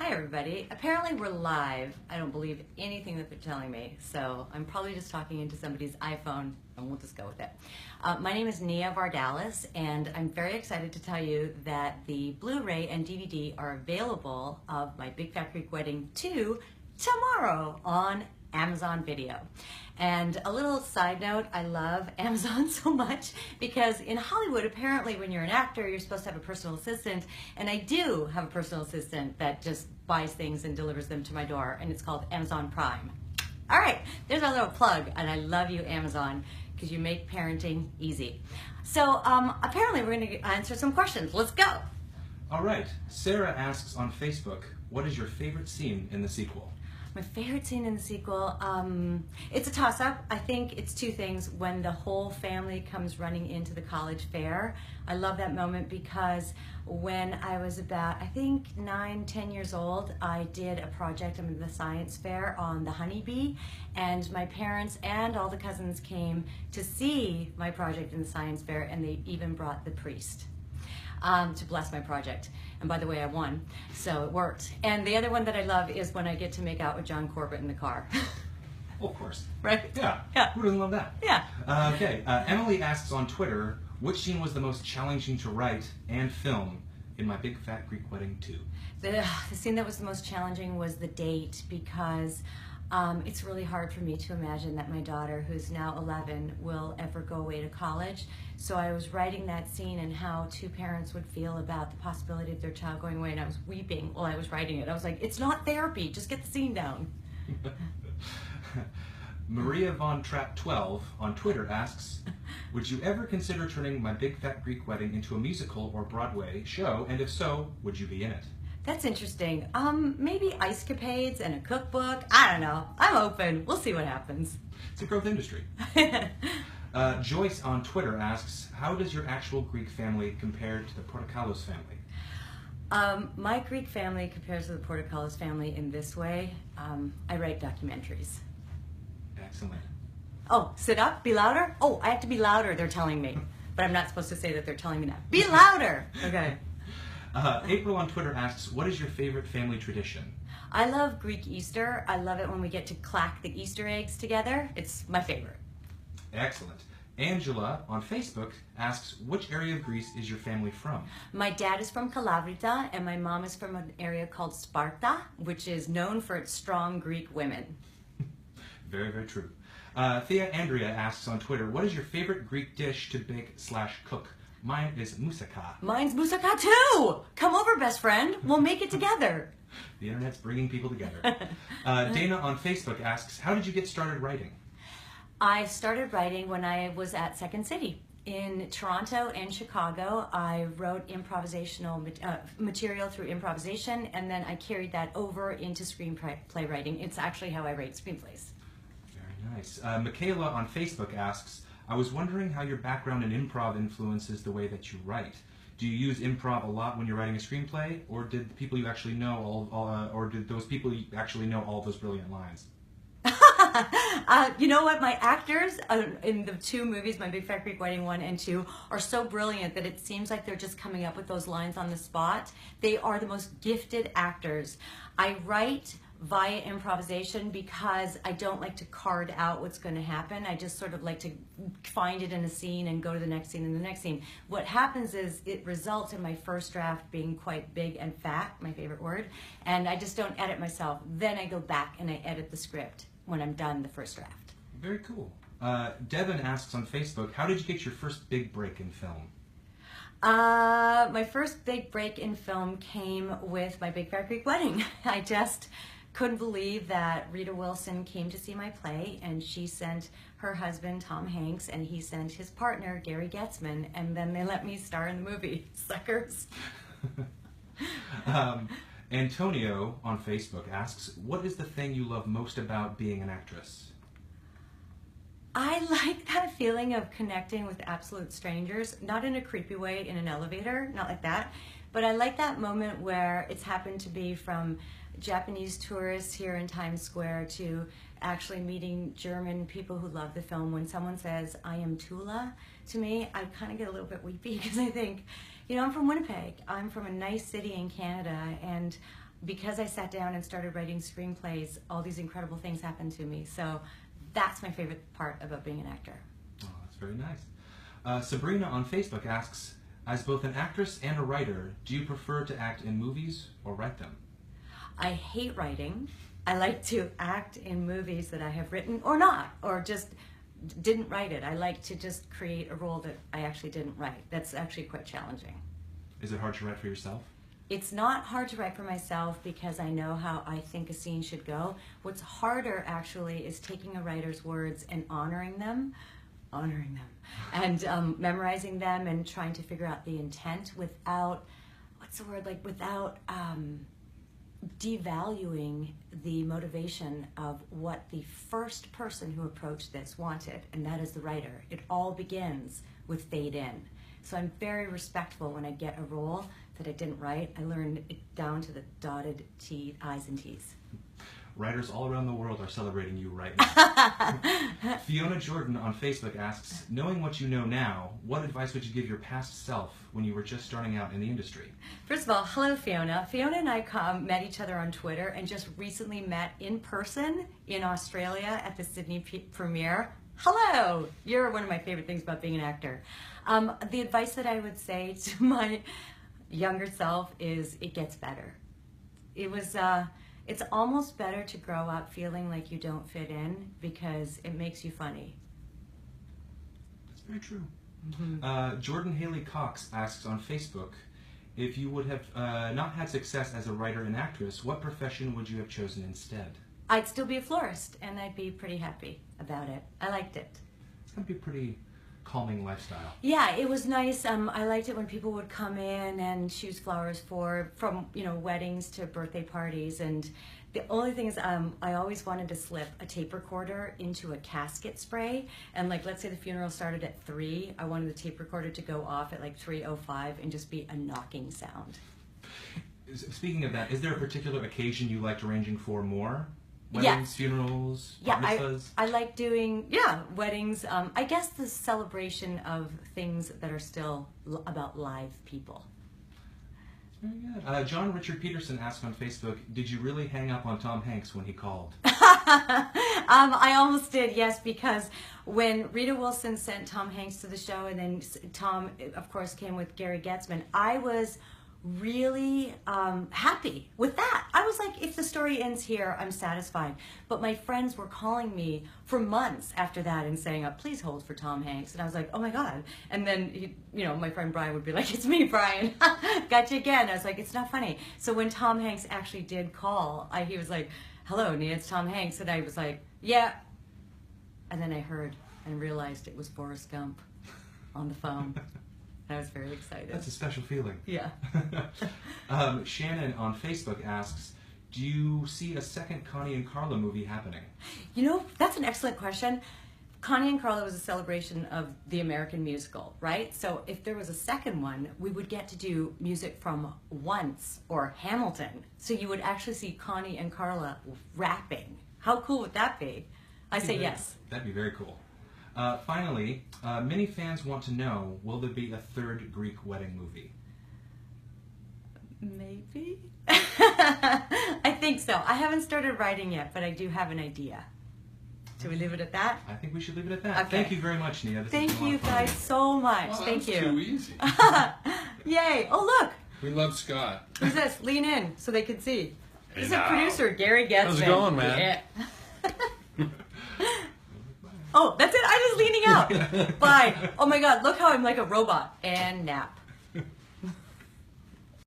Hi everybody. Apparently we're live. I don't believe anything that they're telling me, so I'm probably just talking into somebody's iPhone, and we'll just go with it. My name is Nia Vardalos, and I'm very excited to tell you that the Blu-ray and DVD are available of my Big Fat Greek Wedding 2 tomorrow on Amazon Video. And a little side note, I love Amazon so much because in Hollywood, apparently when you're an actor, you're supposed to have a personal assistant, and I do have a personal assistant that just buys things and delivers them to my door, and it's called Amazon Prime. All right, there's our little plug, and I love you, Amazon, because you make parenting easy. So apparently we're gonna answer some questions. Let's go. All right, Sarah asks on Facebook, what is your favorite scene in the sequel? My favorite scene in the sequel, it's a toss-up. I think it's two things. When the whole family comes running into the college fair, I love that moment because when I was about, I think 9, 10 years old, I did a project in the science fair on the honeybee, and my parents and all the cousins came to see my project in the science fair, and they even brought the priest to bless my project. And by the way, I won, so it worked. And the other one that I love is when I get to make out with John Corbett in the car. Of course. Right? Yeah. Yeah. Who doesn't love that? Yeah. Okay. Emily asks on Twitter, which scene was the most challenging to write and film in my Big Fat Greek Wedding 2? The scene that was the most challenging was the date because it's really hard for me to imagine that my daughter, who's now 11, will ever go away to college. So I was writing that scene and how two parents would feel about the possibility of their child going away, and I was weeping while I was writing it. I was like, it's not therapy, just get the scene down. Maria Von Trapp 12 on Twitter asks, would you ever consider turning my Big Fat Greek Wedding into a musical or Broadway show, and if so, would you be in it? That's interesting. Maybe ice capades and a cookbook. I don't know. I'm open. We'll see what happens. It's a growth industry. Joyce on Twitter asks, how does your actual Greek family compare to the Vardalos family? My Greek family compares to the Vardalos family in this way. I write documentaries. Excellent. Oh, sit up, be louder? Oh, I have to be louder, they're telling me. But I'm not supposed to say that they're telling me that. Be louder! Okay. April on Twitter asks, what is your favorite family tradition? I love Greek Easter. I love it when we get to clack the Easter eggs together. It's my favorite. Excellent. Angela on Facebook asks, which area of Greece is your family from? My dad is from Kalavrita, and my mom is from an area called Sparta, which is known for its strong Greek women. Very, very true. Thea Andrea asks on Twitter, what is your favorite Greek dish to bake/cook? Mine is moussaka. Mine's moussaka too! Come over, best friend. We'll make it together. The internet's bringing people together. Dana on Facebook asks, how did you get started writing? I started writing when I was at Second City. In Toronto and Chicago, I wrote improvisational material through improvisation, and then I carried that over into screenplay writing. It's actually how I write screenplays. Very nice. Michaela on Facebook asks, I was wondering how your background in improv influences the way that you write. Do you use improv a lot when you're writing a screenplay, or did the people you actually know did those people you actually know all those brilliant lines? You know what? My actors in the two movies, my Big Fat Greek Wedding 1 and 2, are so brilliant that it seems like they're just coming up with those lines on the spot. They are the most gifted actors. I write via improvisation because I don't like to card out what's going to happen. I just sort of like to find it in a scene and go to the next scene and the next scene. What happens is it results in my first draft being quite big and fat, my favorite word, and I just don't edit myself. Then I go back and I edit the script when I'm done the first draft. Very cool. Devin asks on Facebook, how did you get your first big break in film? My first big break in film came with my Big Fat Greek Wedding. I just couldn't believe that Rita Wilson came to see my play, and she sent her husband, Tom Hanks, and he sent his partner, Gary Getzman, and then they let me star in the movie. Suckers. Antonio on Facebook asks, what is the thing you love most about being an actress? I like that feeling of connecting with absolute strangers, not in a creepy way in an elevator, not like that, but I like that moment where it's happened to be from Japanese tourists here in Times Square to actually meeting German people who love the film. When someone says, I am Tula, to me, I kind of get a little bit weepy because I think, you know, I'm from Winnipeg. I'm from a nice city in Canada, and because I sat down and started writing screenplays, all these incredible things happened to me. So that's my favorite part about being an actor. Oh, that's very nice. Sabrina on Facebook asks, as both an actress and a writer, do you prefer to act in movies or write them? I hate writing. I like to act in movies that I have written or not, or just didn't write it. I like to just create a role that I actually didn't write. That's actually quite challenging. Is it hard to write for yourself? It's not hard to write for myself because I know how I think a scene should go. What's harder actually is taking a writer's words and honoring them, and memorizing them and trying to figure out the intent without, without devaluing the motivation of what the first person who approached this wanted, and that is the writer. It all begins with fade in. So I'm very respectful when I get a role that I didn't write. I learned it down to the dotted I's and T's. Writers all around the world are celebrating you right now. Fiona Jordan on Facebook asks, knowing what you know now, what advice would you give your past self when you were just starting out in the industry? First of all, hello Fiona. Fiona and I met each other on Twitter and just recently met in person in Australia at the Sydney premiere. Hello! You're one of my favorite things about being an actor. The advice that I would say to my younger self is it gets better. It's almost better to grow up feeling like you don't fit in because it makes you funny. That's very true. Jordan Haley Cox asks on Facebook, if you would have not had success as a writer and actress, what profession would you have chosen instead? I'd still be a florist, and I'd be pretty happy about it. I liked it. It's going to be a pretty calming lifestyle. Yeah, it was nice. I liked it when people would come in and choose flowers from weddings to birthday parties. And the only thing is, I always wanted to slip a tape recorder into a casket spray. And let's say the funeral started at 3. I wanted the tape recorder to go off at 3:05 and just be a knocking sound. Speaking of that, is there a particular occasion you liked arranging for more? Weddings, Yes. Funerals, Yeah, mitzvahs? I like doing, weddings. I guess the celebration of things that are still about live people. Very good. John Richard Peterson asked on Facebook, did you really hang up on Tom Hanks when he called? I almost did, yes, because when Rita Wilson sent Tom Hanks to the show, and then Tom, of course, came with Gary Getzman, I was really happy with that. I was like, if the story ends here, I'm satisfied. But my friends were calling me for months after that and saying, please hold for Tom Hanks. And I was like, oh my God. And then, my friend Brian would be like, it's me, Brian. Got you again. I was like, it's not funny. So when Tom Hanks actually did call, he was like, hello, Nia, it's Tom Hanks. And I was like, yeah. And then I heard and realized it was Forrest Gump on the phone. I was very excited. That's a special feeling. Yeah. Shannon on Facebook asks, do you see a second Connie and Carla movie happening? That's an excellent question. Connie and Carla was a celebration of the American musical, right? So if there was a second one, we would get to do music from Once or Hamilton. So you would actually see Connie and Carla rapping. How cool would that be? I say yes. That'd be very cool. Finally, many fans want to know, will there be a third Greek wedding movie? Maybe. I think so. I haven't started writing yet, but I do have an idea. Should we leave it at that? I think we should leave it at that. Okay. Thank you very much, Nia. Thank you guys so much. Well, Thank you. Too easy. Yay. Oh, look. We love Scott. Who's this? Lean in so they can see. Hey, This is a now. producer, Gary Getzman. How's it going, man? Yeah. Oh, that's it. I'm just leaning out. Bye. Oh my God, look how I'm like a robot. And nap.